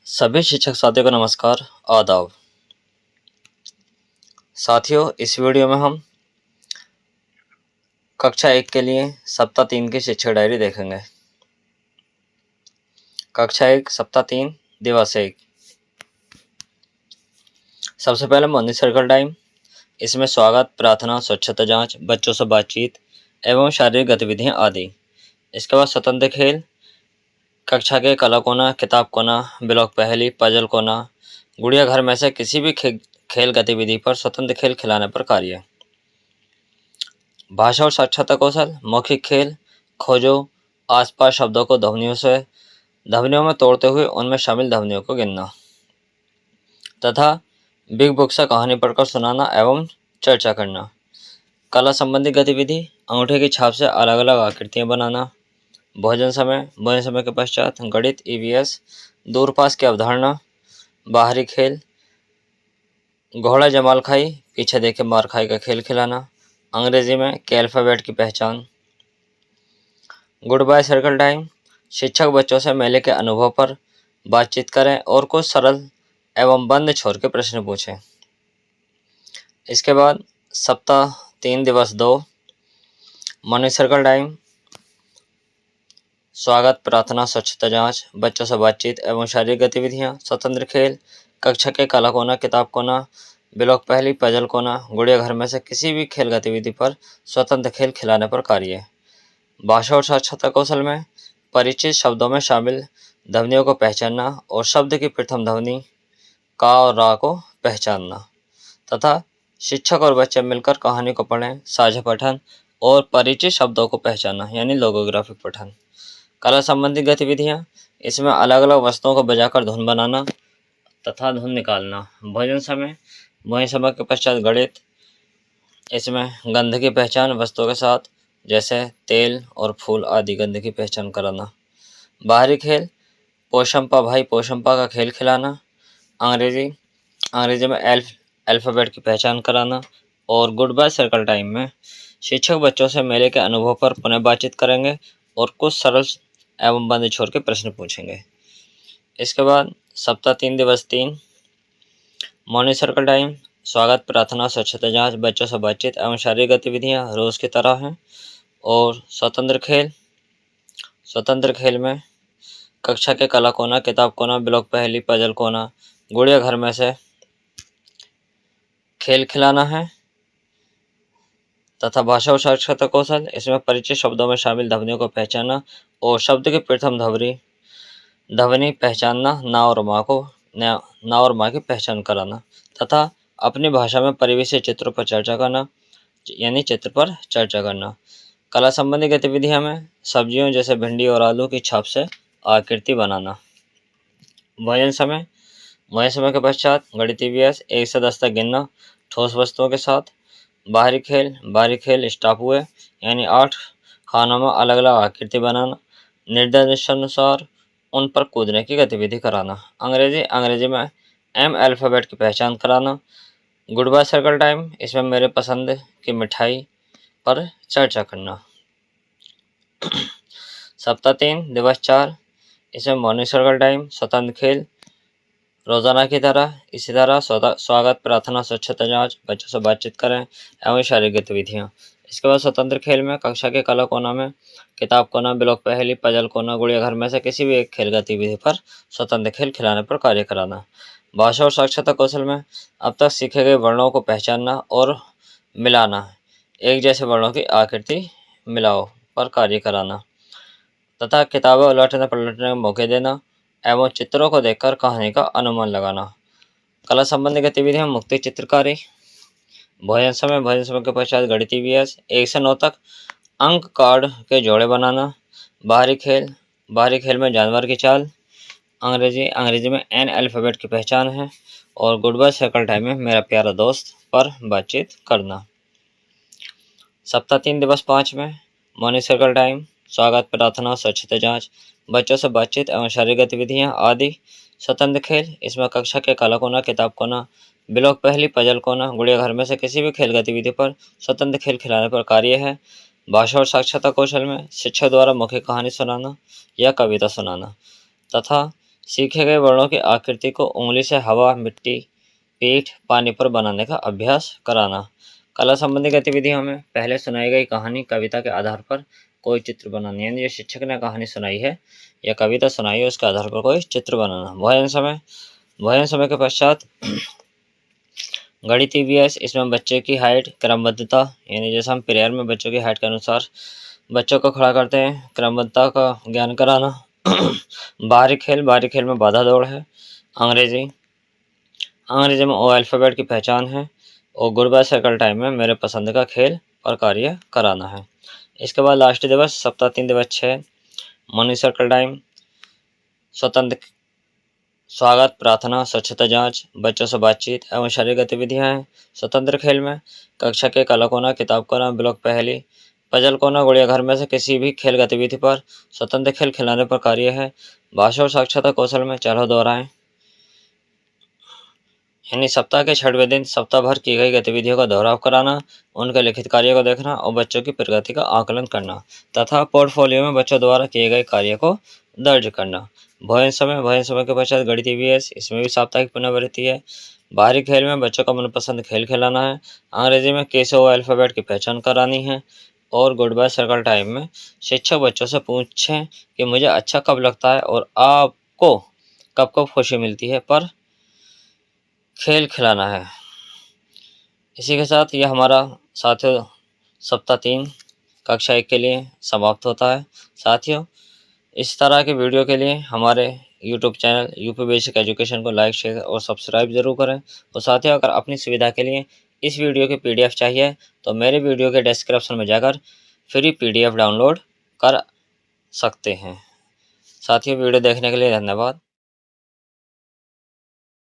सभी शिक्षक साथियों को नमस्कार, आदाब। साथियों, इस वीडियो में हम कक्षा 1 के लिए सप्ताह 3 की शिक्षक डायरी देखेंगे। कक्षा 1 सप्ताह 3 दिवस 1। सबसे पहले मॉर्निंग सर्कल टाइम। इसमें स्वागत, प्रार्थना, स्वच्छता जांच, बच्चों से बातचीत एवं शारीरिक गतिविधियां आदि। इसके बाद स्वतंत्र खेल, कक्षा के कला कोना, किताब कोना, ब्लॉक पहेली, पजल कोना, गुड़िया घर में से किसी भी खेल गतिविधि पर स्वतंत्र खेल खिलाने पर कार्य। भाषा और साक्षरता कौशल, मौखिक खेल, खोजो आसपास शब्दों को ध्वनियों में तोड़ते हुए उनमें शामिल ध्वनियों को गिनना तथा बिग बुक से कहानी पढ़कर सुनाना एवं चर्चा करना। कला संबंधी गतिविधि, अंगूठे की छाप से अलग अलग आकृतियां बनाना। भोजन समय के पश्चात गणित, ईवीएस, दूरपास की अवधारणा। बाहरी खेल, घोड़ा जमाल खाई, पीछे देखे मार खाई का खेल खिलाना। अंग्रेजी में के अल्फ़ाबेट की पहचान। गुड बाय सर्कल टाइम, शिक्षक बच्चों से मेले के अनुभव पर बातचीत करें और कुछ सरल एवं बंद छोर के प्रश्न पूछें। इसके बाद सप्ताह 3 दिवस 2 मॉर्निंग सर्कल टाइम, स्वागत, प्रार्थना, स्वच्छता जांच, बच्चों से बातचीत एवं शारीरिक गतिविधियां। स्वतंत्र खेल, कक्षा के कला कोना, किताब कोना, ब्लॉक पहेली, पजल कोना, गुड़िया घर में से किसी भी खेल गतिविधि पर स्वतंत्र खेल खिलाने पर कार्य। भाषा और साक्षरता कौशल में परिचित शब्दों में शामिल ध्वनियों को पहचानना और शब्द की प्रथम ध्वनि का और रा को पहचानना तथा शिक्षक और बच्चे मिलकर कहानी को पढ़ें, साझा पठन और परिचित शब्दों को पहचानना यानी लोगोग्राफिक पठन। कला संबंधी गतिविधियां, इसमें अलग अलग वस्तुओं को बजाकर धुन बनाना तथा धुन निकालना। भोजन समय के पश्चात गणित, इसमें गंध की पहचान वस्तुओं के साथ जैसे तेल और फूल आदि गंध की पहचान कराना। बाहरी खेल, पोशंपा भाई पोशंपा का खेल खिलाना। अंग्रेजी में अल्फ़ाबेट की पहचान कराना। और गुड बाय सर्कल टाइम में शिक्षक बच्चों से मेले के अनुभव पर पुनः बातचीत करेंगे और कुछ सरल एवं बंद छोर के प्रश्न पूछेंगे। इसके बाद सप्ताह 3 दिवस 3 मॉर्निंग सर्कल टाइम, स्वागत, प्रार्थना, स्वच्छता जांच, बच्चों से बातचीत एवं शारीरिक गतिविधियां रोज की तरह हैं। और स्वतंत्र खेल में कक्षा के कला कोना, किताब कोना, ब्लॉक पहेली, पजल कोना, गुड़िया घर में से खेल खिलाना है तथा भाषा और साक्षरता कौशल, इसमें परिचित शब्दों में शामिल ध्वनियों को पहचानना और शब्द की प्रथम ध्वनि पहचानना, ना और माँ की पहचान कराना तथा अपनी भाषा में परिवेशी चित्रों पर चर्चा करना यानी चित्र पर चर्चा करना। कला संबंधी गतिविधियां में सब्जियों जैसे भिंडी और आलू की छाप से आकृति बनाना। भोजन समय के पश्चात गणित, ईवीएस, 1 से 10 तक गिनना ठोस वस्तुओं के साथ। बाहरी खेल स्टापुए यानी 8 खानों में अलग अलग आकृति बनाना। निर्देशानुसार उन पर कूदने की गतिविधि कराना। अंग्रेजी में एम अल्फ़ाबेट की पहचान कराना। गुड बाय सर्कल टाइम, इसमें मेरे पसंद की मिठाई पर चर्चा करना। सप्ताह 3 दिवस 4, इसमें मॉर्निंग सर्कल टाइम, स्वतंत्र खेल रोजाना की तरह इसी तरह स्वागत, प्रार्थना, स्वच्छता जांच, बच्चों से बातचीत करें एवं शारीरिक गतिविधियां। इसके बाद स्वतंत्र खेल में कक्षा के कला कोना में किताब कोना, ब्लॉक पहेली, पजल कोना, गुड़िया घर में से किसी भी एक खेल गतिविधि पर स्वतंत्र खेल खिलाने पर कार्य कराना। भाषा और साक्षरता कौशल में अब तक सीखे गए वर्णों को पहचानना और मिलाना, एक जैसे वर्णों की आकृति मिलाओ पर कार्य कराना तथा किताबें उलटने पलटने के मौके देना एवं चित्रों को देखकर कहानी का अनुमान लगाना। कला संबंधी गतिविधियां, मुक्ति चित्रकारी। भोजन समय के पश्चात गणित, ईवीएस, 1 से 9 तक अंक कार्ड के जोड़े बनाना। बाहरी खेल में जानवर की चाल, अंग्रेजी में एन अल्फ़ाबेट की पहचान है। और गुड बाय सर्कल टाइम में मेरा प्यारा दोस्त पर बातचीत करना। सप्ताह 3 दिवस 5 में मॉर्निंग सर्कल टाइम, स्वागत, प्रार्थना, स्वच्छता जांच, बच्चों से बातचीत एवं शारीरिक गतिविधियां आदि। स्वतंत्र खेल, इसमें कक्षा के कला कोना, किताब कोना, ब्लॉक पहेली, पजल कोना, गुड़िया घर में से किसी भी खेल गतिविधि पर स्वतंत्र खेल खिलाने पर कार्य है। भाषा और साक्षरता कौशल में शिक्षक द्वारा मौखिक कहानी सुनाना या कविता सुनाना तथा सीखे गए वर्णों की आकृति को उंगली से हवा, मिट्टी, पीठ, पानी पर बनाने का अभ्यास कराना। कला संबंधी गतिविधियों में पहले सुनाई गई कहानी, कविता के आधार पर कोई चित्र बनाना। यानी जो शिक्षक ने कहानी सुनाई है या कविता सुनाई है उसके आधार पर कोई चित्र बनाना। भोजन समय के पश्चात गणित ईवीएस, इसमें बच्चे की हाइट, क्रमबद्धता, यानी जैसे हम प्रेयर में बच्चों की हाइट के अनुसार बच्चों को खड़ा करते हैं, क्रमबद्धता का ज्ञान कराना। बाहरी खेल में बाधा दौड़ है। अंग्रेजी में ओ अल्फ़ाबेट की पहचान है। और गुड बाय सर्कल टाइम में मेरे पसंद का खेल और कार्य कराना है। इसके बाद राष्ट्रीय दिवस, सप्ताह 3 दिवस 6, मॉर्निंग सर्कल टाइम, स्वतंत्र स्वागत, प्रार्थना, स्वच्छता जांच, बच्चों से बातचीत एवं शारीरिक गतिविधियां हैं। स्वतंत्र खेल में कक्षा के कला कोना, किताब कोना, ब्लॉक पहेली, पजल कोना, गुड़िया घर में से किसी भी खेल गतिविधि पर स्वतंत्र खेल खिलाने पर कार्य है। भाषा और साक्षरता कौशल में चलो दोहराएं, यानी सप्ताह के 6वें दिन सप्ताह भर की गई गतिविधियों का दोहराव कराना, उनके लिखित कार्य को देखना और बच्चों की प्रगति का आकलन करना तथा पोर्टफोलियो में बच्चों द्वारा किए गए कार्य को दर्ज करना। भोजन समय के पश्चात गणित ईवीएस, इसमें भी साप्ताहिक पुनरावृत्ति है। बाहरी खेल में बच्चों का मनपसंद खेल खिलाना है। अंग्रेजी में के से ओ अल्फ़ाबेट की पहचान करानी है। और गुड बाय सर्कल टाइम में शिक्षक बच्चों से पूछें कि मुझे अच्छा कब लगता है और आपको कब कब खुशी मिलती है, पर खेल खिलाना है। इसी के साथ यह हमारा साथियों सप्ताह 3 कक्षा 1 के लिए समाप्त होता है। साथियों, इस तरह के वीडियो के लिए हमारे YouTube channel UP basic education को लाइक, शेयर और सब्सक्राइब जरूर करें। और साथियों, अगर अपनी सुविधा के लिए इस वीडियो की PDF चाहिए तो मेरे वीडियो के डिस्क्रिप्शन में जाकर फ्री PDF डाउनलोड कर सकते हैं। साथियों, वीडियो देखने के लिए धन्यवाद।